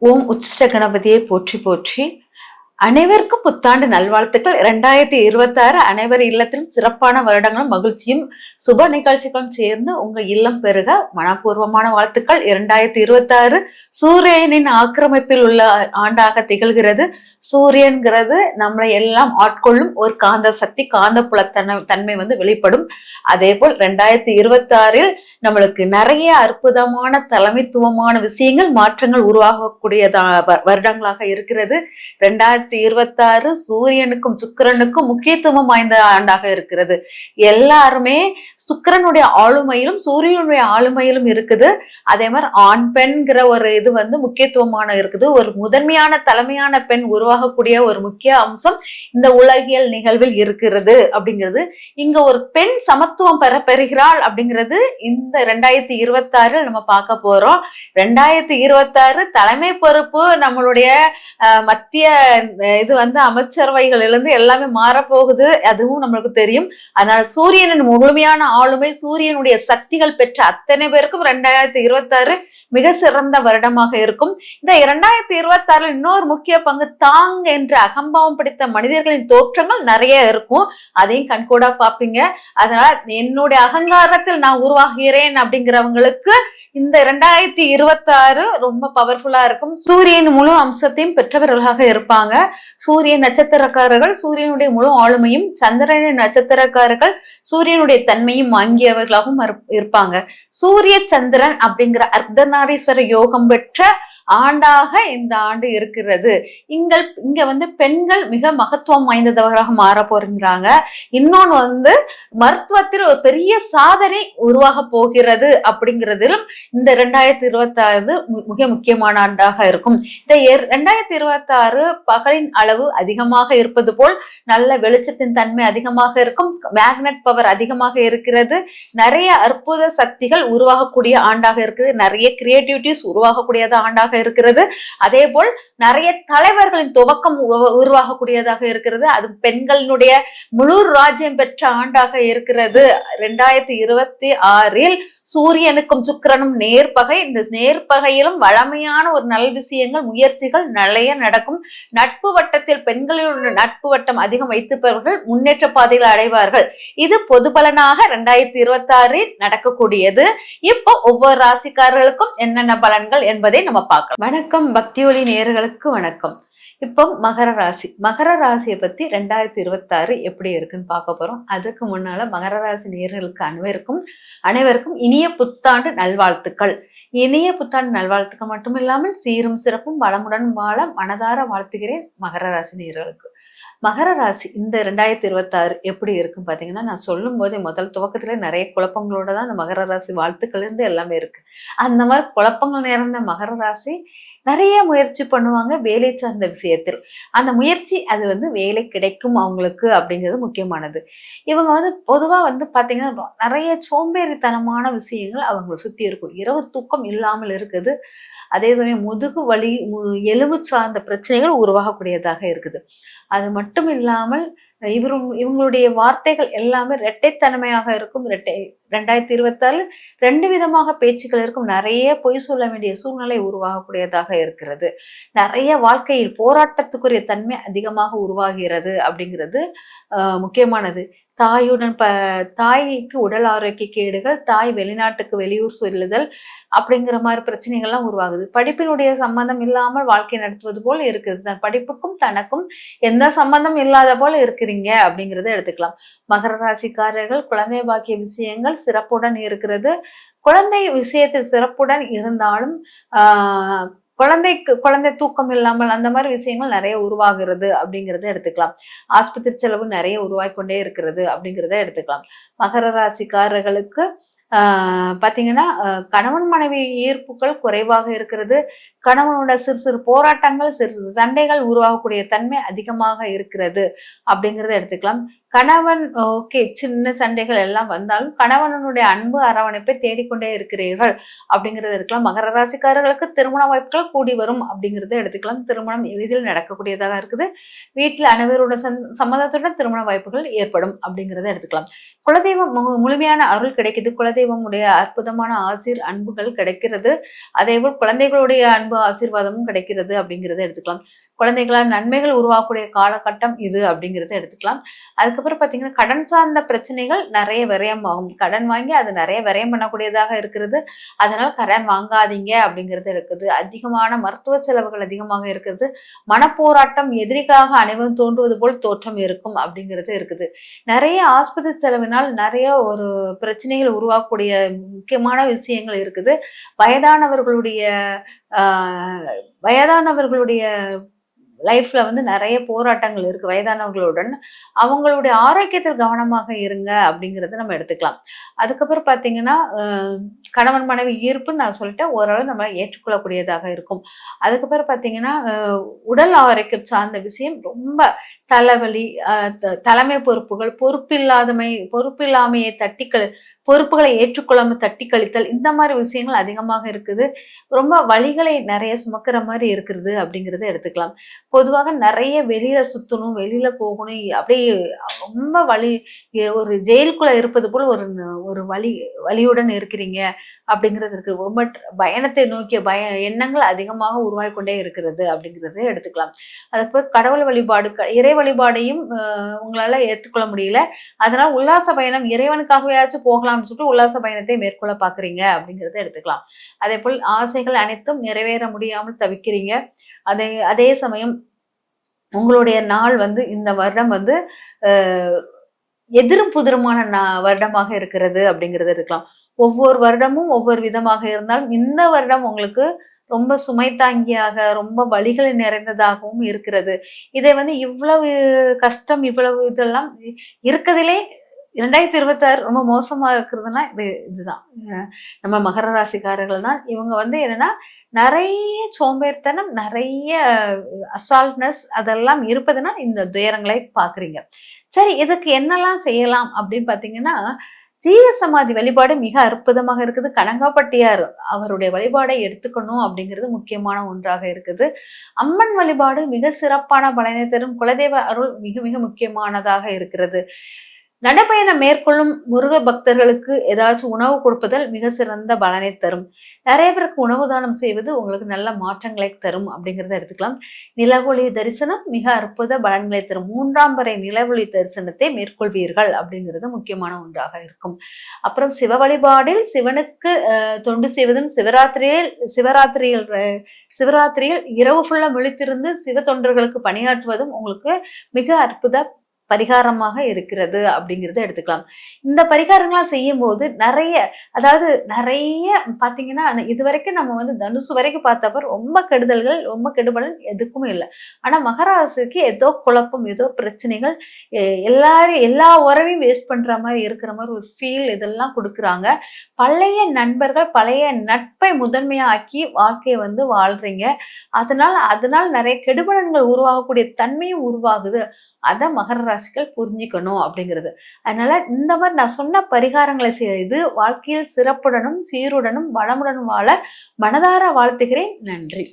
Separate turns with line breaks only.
ஓம் உச்சிஷ்ட கணபதியை போற்றி போற்றி. அனைவருக்கும் புத்தாண்டு நல்வாழ்த்துக்கள். 2026 அனைவர் இல்லத்திலும் சிறப்பான வருடங்களும் மகிழ்ச்சியும் சுப நிகழ்ச்சிகளும் சேர்ந்து உங்க இல்லம் பெருக மனப்பூர்வமான வாழ்த்துக்கள். 2026 சூரியனின் ஆக்கிரமிப்பில் உள்ள ஆண்டாக திகழ்கிறது. சூரியன்கிறது நம்மளை எல்லாம் ஆட்கொள்ளும் ஒரு காந்த சக்தி, காந்த தன்மை வெளிப்படும். அதே போல் 2026 நம்மளுக்கு நிறைய அற்புதமான தலைமைத்துவமான விஷயங்கள், மாற்றங்கள் உருவாகக்கூடியதா வருடங்களாக இருக்கிறது. 2026 சூரியனுக்கும் சுக்கிரனுக்கும் முக்கியத்துவம் வாய்ந்த ஆண்டாக இருக்கிறது. எல்லாருமே சுக்கிரனுடைய ஆளுமையிலும் சூரியனுடைய ஆளுமையிலும் இருக்குது. அதே மாதிரி ஆண் பெண்கிற ஒரு இது முக்கியத்துவமான இருக்குது. ஒரு முதன்மையான தலைமையான பெண் உருவாகக்கூடிய ஒரு முக்கிய அம்சம் இந்த உலகியல் நிகழ்வில் இருக்கிறது அப்படிங்கிறது. இங்க ஒரு பெண் சமத்துவம் பெறுகிறாள் அப்படிங்கிறது இந்த 2026 நம்ம பார்க்க போறோம். 2026 தலைமை பொறுப்பு நம்மளுடைய மத்திய இது அமைச்சரவைகளிலிருந்து எல்லாமே மாறப்போகுது. அதுவும் நம்மளுக்கு தெரியும். அதனால சூரியனின் முழுமையான ஆளுமை, சூரியனுடைய சக்திகள் பெற்ற அத்தனை பேருக்கும் 2026 மிக சிறந்த வருடமாக இருக்கும். இந்த 2026 இன்னொரு முக்கிய பங்கு தாங் என்ற அகம்பாவம் பிடித்த மனிதர்களின் தோற்றங்கள் நிறைய இருக்கும். அதையும் கண்கூடா பார்ப்பீங்க. அதனால என்னுடைய அகங்காரத்தில் நான் உருவாகிறேன் அப்படிங்கிறவங்களுக்கு இந்த 2026 ரொம்ப பவர்ஃபுல்லா இருக்கும். சூரியன் முழு அம்சத்தையும் பெற்றவர்களாக இருப்பாங்க. சூரிய நட்சத்திரக்காரர்கள் சூரியனுடைய முழு ஆளுமையும், சந்திரனின் நட்சத்திரக்காரர்கள் சூரியனுடைய தன்மையும் வாங்கியவர்களாகவும் இருப்பாங்க. சூரிய சந்திரன் அப்படிங்கிற அர்த்தநாரீஸ்வர யோகம் பெற்ற ஆண்டாக இந்த ஆண்டு இருக்கிறது. இங்க பெண்கள் மிக மகத்துவம் வாய்ந்தவராக மாற போகிறாங்க. இன்னொன்னு மருத்துவத்தில் ஒரு பெரிய சாதனை உருவாக போகிறது அப்படிங்கிறதிலும் இந்த 2026 மிக முக்கியமான ஆண்டாக இருக்கும். இந்த 2026 பகலின் அளவு அதிகமாக இருப்பது போல் நல்ல வெளிச்சத்தின் தன்மை அதிகமாக இருக்கும். மேக்னெட் பவர் அதிகமாக இருக்கிறது. நிறைய அற்புத சக்திகள் உருவாகக்கூடிய ஆண்டாக இருக்குது. நிறைய கிரியேட்டிவிட்டிஸ் உருவாகக்கூடியது ஆண்டாக இருக்கிறது. அதே போல் நிறைய தலைவர்களின் துவக்கம் உருவாகக்கூடியதாக இருக்கிறது. அது பெண்களினுடைய முழு ராஜ்யம் பெற்ற ஆண்டாக இருக்கிறது. 2026 சூரியனுக்கும் சுக்கிரனும் நேர்பகை. இந்த நேர்பகையிலும் வளமையான ஒரு நல் விஷயங்கள், முயற்சிகள் நிறைய நடக்கும். நட்பு வட்டத்தில் பெண்களின் நட்பு வட்டம் அதிகம் வைத்திருப்பவர்கள் முன்னேற்ற பாதைகளை அடைவார்கள். இது பொது பலனாக 2026 நடக்கக்கூடியது. இப்போ ஒவ்வொரு ராசிக்காரர்களுக்கும் என்னென்ன பலன்கள் என்பதை நம்ம பார்க்கலாம். வணக்கம் பக்தியொலி நேயர்களுக்கு வணக்கம். இப்போ மகர ராசியை பத்தி 2026 எப்படி இருக்குன்னு பார்க்க போறோம். அதுக்கு முன்னால மகர ராசி நேயர்களுக்கு அனைவருக்கும் இனிய புத்தாண்டு நல்வாழ்த்துக்கள். இனிய புத்தாண்டு நல்வாழ்த்துக்கள் மட்டும் இல்லாமல் சீரும் சிறப்பும் வளமுடன் வாழ மனதார வாழ்த்துகிறேன் மகர ராசி நேயர்களுக்கு. மகர ராசி இந்த 2026 எப்படி இருக்குன்னு பாத்தீங்கன்னா, நான் சொல்லும் போதே முதல் துவக்கத்துல நிறைய குழப்பங்களோட தான் இந்த மகர ராசி வாழ்த்துக்கள் இருந்து எல்லாமே இருக்கு. அந்த மாதிரி குழப்பங்கள் நிறைந்த மகர ராசி நிறைய முயற்சி பண்ணுவாங்க வேலை சார்ந்த விஷயத்தில். அந்த முயற்சி அது வேலை கிடைக்கும் அவங்களுக்கு அப்படிங்கிறது முக்கியமானது. இவங்க பொதுவா பாத்தீங்கன்னா நிறைய சோம்பேறித்தனமான விஷயங்கள் அவங்களை சுத்தி இருக்கும். இரவு தூக்கம் இல்லாமல் இருக்குது. அதே சமயம் முதுகு வலி, எலும்பு சார்ந்த பிரச்சனைகள் உருவாகக்கூடியதாக இருக்குது. அது மட்டும் இல்லாமல் இவங்களுடைய வார்த்தைகள் எல்லாமே இரட்டைத்தன்மையாக இருக்கும். 2026 2 விதமாக பேச்சுக்கள் இருக்கும். நிறைய பொய் சொல்ல வேண்டிய சூழ்நிலை உருவாகக்கூடியதாக இருக்கிறது. நிறைய வாழ்க்கையில் போராட்டத்துக்குரிய தன்மை அதிகமாக உருவாகிறது அப்படிங்கிறது முக்கியமானது. தாய்க்கு உடல் ஆரோக்கிய கேடுகள், தாய் வெளிநாட்டுக்கு வெளியூர் செல்லுதல் அப்படிங்கிற மாதிரி பிரச்சனைகள்லாம் உருவாகுது. படிப்பினுடைய சம்பந்தம் இல்லாமல் வாழ்க்கை நடத்துவது போல் இருக்குது. படிப்புக்கும் தனக்கும் எந்த சம்பந்தம் இல்லாத போல இருக்கிறீங்க அப்படிங்கிறத எடுத்துக்கலாம். மகர ராசிக்காரர்கள் குழந்தை பாக்கிய விஷயங்கள் சிறப்புடன் இருக்கிறது. குழந்தை விஷயத்தில் சிறப்புடன் இருந்தாலும் குழந்தை தூக்கம் இல்லாமல் அந்த மாதிரி விஷயங்கள் நிறைய உருவாகிறது அப்படிங்கிறத எடுத்துக்கலாம். ஆஸ்பத்திரி செலவு நிறைய உருவாகி கொண்டே இருக்கிறது அப்படிங்கிறத எடுத்துக்கலாம். மகர ராசிக்காரர்களுக்கு பாத்தீங்கன்னா கணவன் மனைவி ஈர்ப்புகள் குறைவாக இருக்கிறது. கணவனோட சிறு சிறு போராட்டங்கள், சிறு சிறு சண்டைகள் உருவாகக்கூடிய தன்மை அதிகமாக இருக்கிறது அப்படிங்கிறத எடுத்துக்கலாம். கணவன் சின்ன சண்டைகள் எல்லாம் வந்தாலும் கணவனுடைய அன்பு அரவணைப்பை தேடிக்கொண்டே இருக்கிறீர்கள் அப்படிங்கிறத இருக்கலாம். மகர ராசிக்காரர்களுக்கு திருமண வாய்ப்புகள் கூடி வரும் அப்படிங்கிறத எடுத்துக்கலாம். திருமணம் எளிதில் நடக்கக்கூடியதாக இருக்குது. வீட்டில் அனைவரோட சம்மதத்துடன் திருமண வாய்ப்புகள் ஏற்படும் அப்படிங்கிறத எடுத்துக்கலாம். குலதெய்வம் முழுமையான அருள் கிடைக்குது. குலதெய்வமுடைய அற்புதமான ஆசீர் அன்புகள் கிடைக்கிறது. அதே போல் குழந்தைகளுடைய அன்பு அன்பு ஆசீர்வாதமும் கிடைக்கிறது அப்படிங்கிறத எடுத்துக்கலாம். குழந்தைகளால் நன்மைகள் உருவாகக்கூடிய காலகட்டம் இது அப்படிங்கிறத எடுத்துக்கலாம். அதுக்கப்புறம் பார்த்தீங்கன்னா, கடன் சார்ந்த பிரச்சனைகள் நிறைய விரயம் ஆகும். கடன் வாங்கி அது நிறைய விரயம் பண்ணக்கூடியதாக இருக்கிறது. அதனால கடன் வாங்காதீங்க அப்படிங்கிறது இருக்குது. அதிகமான மருத்துவ செலவுகள் அதிகமாக இருக்கிறது. மனப்போராட்டம், எதிரிக்காக அனைவரும் தோன்றுவது போல் தோற்றம் இருக்கும் அப்படிங்கிறது இருக்குது. நிறைய ஆஸ்பத்திரி செலவினால் நிறைய ஒரு பிரச்சனைகள் உருவாக்கக்கூடிய முக்கியமான விஷயங்கள் இருக்குது. வயதானவர்களுடைய வயதானவர்களுடைய லைஃப்ல வந்து நிறைய போராட்டங்கள் இருக்கு வயதானவர்களுடன். அவங்களுடைய ஆரோக்கியத்தில் கவனமாக இருங்க அப்படிங்கிறத நம்ம எடுத்துக்கலாம். அதுக்கப்புறம் பார்த்தீங்கன்னா, கணவன் மனைவி ஈர்ப்புன்னு நான் சொல்லிட்டேன். ஓரளவு நம்ம ஏற்றுக்கொள்ளக்கூடியதாக இருக்கும். அதுக்கப்புறம் பார்த்தீங்கன்னா, உடல் ஆரோக்கியம் சார்ந்த விஷயம் ரொம்ப தலைவலி, தலைமை பொறுப்புகள், பொறுப்பில்லாமையை பொறுப்புகளை ஏற்றுக்கொள்ளாம தட்டி கழித்தல், இந்த மாதிரி விஷயங்கள் அதிகமாக இருக்குது. ரொம்ப வலிகளை நிறைய சுமக்கிற மாதிரி இருக்கிறது அப்படிங்கிறத எடுத்துக்கலாம். பொதுவாக நிறைய வெளியில சுத்தணும், வெளியில போகணும், அப்படியே ரொம்ப ஒரு ஜெயிலுக்குள்ள இருப்பது போல ஒரு ஒரு வலியுடன் இருக்கிறீங்க அப்படிங்கிறது இருக்கு. ரொம்ப பயணத்தை நோக்கிய எண்ணங்கள் அதிகமாக உருவாகி கொண்டே இருக்கிறது அப்படிங்கிறத எடுத்துக்கலாம். அதுக்கு கடவுள் வழிபாடு, இறை வழிபாடையும் உங்களால ஏற்றுக்கொள்ள முடியல. அதனால உல்லாச பயணம் இறைவனுக்காகவேயாச்சும் போகலாம்னு சொல்லிட்டு உல்லாச பயணத்தை மேற்கொள்ள பாக்குறீங்க அப்படிங்கிறத எடுத்துக்கலாம். அதே போல் ஆசைகள் அனைத்தும் நிறைவேற முடியாமல் தவிக்கிறீங்க. அதே சமயம் உங்களுடைய நாள் வந்து இந்த வருடம் வந்து எதிரும் புதிருமான வருடமாக இருக்கிறது அப்படிங்கிறது இருக்கலாம். ஒவ்வொரு வருடமும் ஒவ்வொரு விதமாக இருந்தாலும் இந்த வருடம் உங்களுக்கு ரொம்ப சுமை தாங்கியாக, ரொம்ப வலிகள் நிறைந்ததாகவும் இருக்கிறது. இதை வந்து இவ்வளவு கஷ்டம், இவ்வளவு இதெல்லாம் இருக்கிறதுலே 2026 ரொம்ப மோசமா இருக்கிறதுனா இதுதான். நம்ம மகர ராசிக்காரர்கள் தான். இவங்க வந்து என்னன்னா, நிறைய சோம்பேறித்தனம், நிறைய அசால்ட்னஸ் அதெல்லாம் இருப்பதுன்னா இந்த துயரங்களை பார்க்குறீங்க. சரி, இதுக்கு என்னெல்லாம் செய்யலாம் அப்படின்னு பார்த்தீங்கன்னா, ஜீவ சமாதி வழிபாடு மிக அற்புதமாக இருக்குது. கனகாப்பட்டியார் அவருடைய வழிபாடை எடுத்துக்கணும் அப்படிங்கிறது முக்கியமான ஒன்றாக இருக்குது. அம்மன் வழிபாடு மிக சிறப்பான பலனை தரும். குலதெய்வ அருள் மிக மிக முக்கியமானதாக இருக்கிறது. நடைபயணம் மேற்கொள்ளும் முருக பக்தர்களுக்கு ஏதாச்சும் உணவு கொடுப்பதில் மிக சிறந்த பலனை தரும். நிறைய பேருக்கு உணவு தானம் செய்வது உங்களுக்கு நல்ல மாற்றங்களை தரும் அப்படிங்கிறத எடுத்துக்கலாம். நிலவொளி தரிசனம் மிக அற்புத பலன்களை தரும். 3ஆம் பறை நிலவொளி தரிசனத்தை மேற்கொள்வீர்கள் அப்படிங்கிறது முக்கியமான ஒன்றாக இருக்கும். அப்புறம் சிவ வழிபாடில் சிவனுக்கு தொண்டு செய்வதும், சிவராத்திரியில் இரவு ஃபுல்லா விழித்திருந்து சிவ தொண்டர்களுக்கு பணியாற்றுவதும் உங்களுக்கு மிக அற்புத பரிகாரமாக இருக்கிறது அப்படிங்கிறத எடுத்துக்கலாம். இந்த பரிகாரங்கள்லாம் செய்யும் போது நிறைய பாத்தீங்கன்னா, இதுவரைக்கும் நம்ம வந்து தனுசு வரைக்கும் பார்த்தப்ப ரொம்ப கெடுதல்கள், ரொம்ப கெடுபலன் எதுக்குமே இல்லை. ஆனா மகராசிக்கு ஏதோ குழப்பம், ஏதோ பிரச்சனைகள், எல்லா உறவையும் வேஸ்ட் பண்ற மாதிரி இருக்கிற மாதிரி ஒரு ஃபீல் இதெல்லாம் கொடுக்குறாங்க. பழைய நண்பர்கள், பழைய நட்பை முதன்மையாக்கி வாழ்க்கையை வந்து வாழ்றீங்க. அதனால நிறைய கெடுபலன்கள் உருவாகக்கூடிய தன்மையும் உருவாகுது. அதை மகர ராசிகள் புரிஞ்சுக்கணும் அப்படிங்கிறது. அதனால இந்த மாதிரி நான் சொன்ன பரிகாரங்களை செய்து வாழ்க்கையில் சிறப்புடனும், சீருடனும், வளமுடனும் வாழ மனதார வாழ்த்துகிறேன். நன்றி.